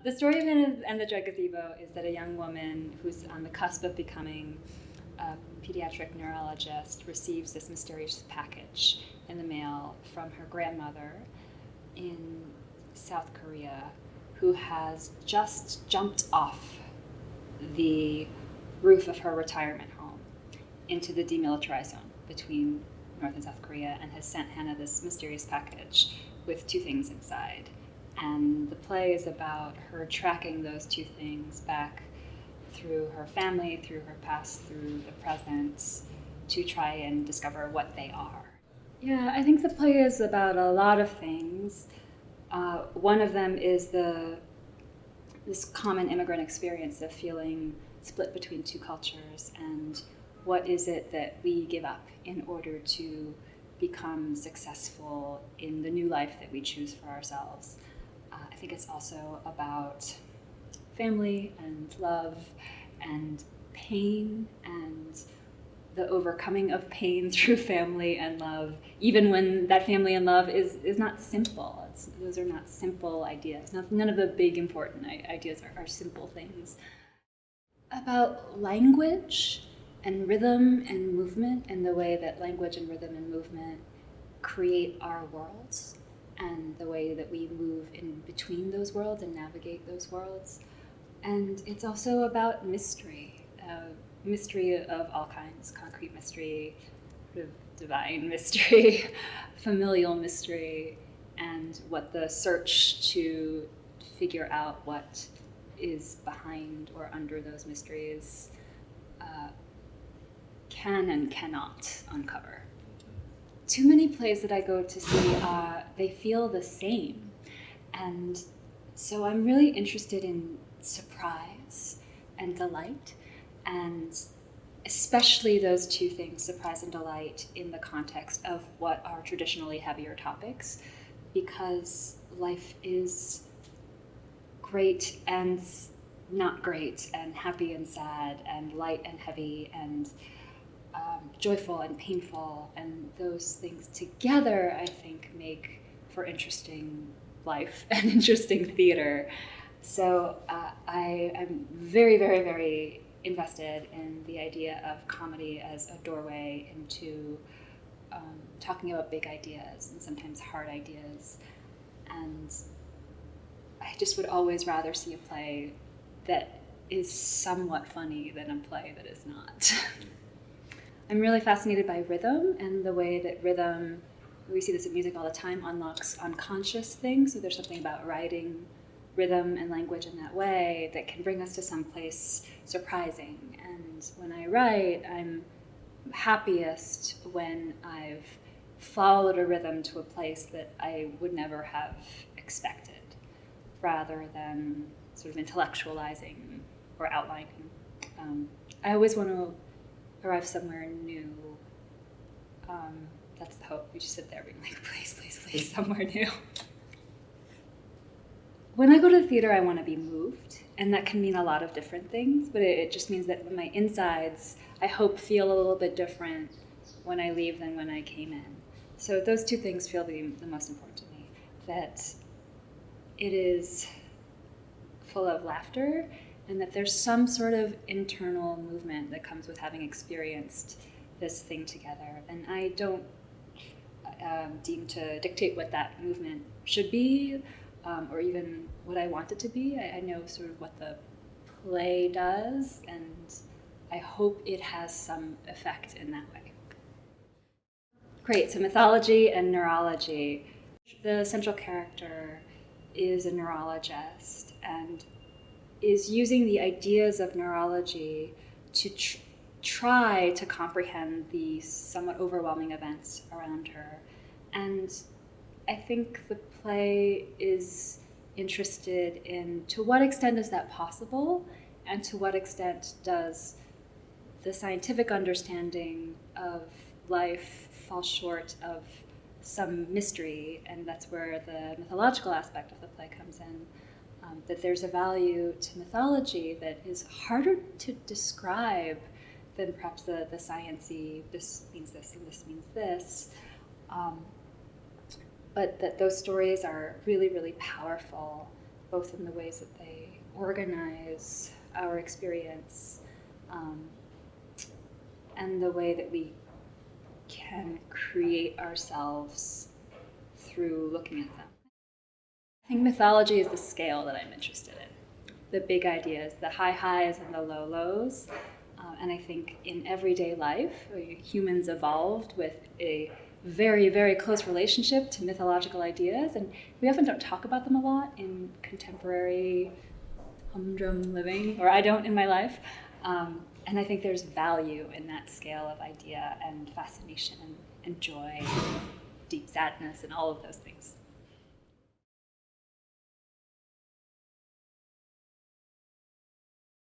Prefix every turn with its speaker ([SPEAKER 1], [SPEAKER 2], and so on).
[SPEAKER 1] The story of Anna and the Gazebo is that a young woman who's on the cusp of becoming a pediatric neurologist receives this mysterious package in the mail from her grandmother in South Korea, who has just jumped off the roof of her retirement home into the demilitarized zone between North and South Korea, and has sent Hannah this mysterious package with two things inside. And the play is about her tracking those two things back through her family, through her past, through the present, to try and discover what they are. Yeah, I think the play is about a lot of things. One of them is this common immigrant experience of feeling split between two cultures, and what is it that we give up in order to become successful in the new life that we choose for ourselves. I think it's also about family and love and pain and the overcoming of pain through family and love, even when that family and love is not simple. Those are not simple ideas. None of the big important ideas are simple things. About language and rhythm and movement, and the way that language and rhythm and movement create our worlds, and the way that we move in between those worlds and navigate those worlds. And it's also about mystery, mystery of all kinds: concrete mystery, divine mystery, familial mystery, and what the search to figure out what is behind or under those mysteries can and cannot uncover. Too many plays that I go to see, they feel the same. And so I'm really interested in surprise and delight, and especially those two things, surprise and delight, in the context of what are traditionally heavier topics, because life is great and not great, and happy and sad, and light and heavy, and joyful and painful, and those things together, I think, make for interesting life and interesting theater. So I'm very, very, very invested in the idea of comedy as a doorway into talking about big ideas and sometimes hard ideas. And I just would always rather see a play that is somewhat funny than a play that is not. I'm really fascinated by rhythm and the way that rhythm, we see this in music all the time, unlocks unconscious things. So there's something about writing rhythm and language in that way that can bring us to some place surprising. And when I write, I'm happiest when I've followed a rhythm to a place that I would never have expected, rather than sort of intellectualizing or outlining. I always want to arrive somewhere new. That's the hope. We just sit there being like, please, somewhere new. When I go to the theater, I want to be moved, and that can mean a lot of different things, but it just means that my insides, I hope, feel a little bit different when I leave than when I came in. So those two things feel the most important to me, that it is full of laughter, and that there's some sort of internal movement that comes with having experienced this thing together. And I don't deem to dictate what that movement should be, or even what I want it to be. I know sort of what the play does, and I hope it has some effect in that way. Great, so mythology and neurology. The central character is a neurologist and is using the ideas of neurology to try to comprehend the somewhat overwhelming events around her. And I think the play is interested in, to what extent is that possible, and to what extent does the scientific understanding of life fall short of some mystery, and that's where the mythological aspect of the play comes in. That there's a value to mythology that is harder to describe than perhaps the science-y, this means this and this means this, but that those stories are really, really powerful, both in the ways that they organize our experience, and the way that we can create ourselves through looking at them. I think mythology is the scale that I'm interested in. The big ideas, the high highs and the low lows. And I think in everyday life, humans evolved with a very, very close relationship to mythological ideas, and we often don't talk about them a lot in contemporary humdrum living, or I don't in my life. And I think there's value in that scale of idea and fascination and joy, and deep sadness, and all of those things.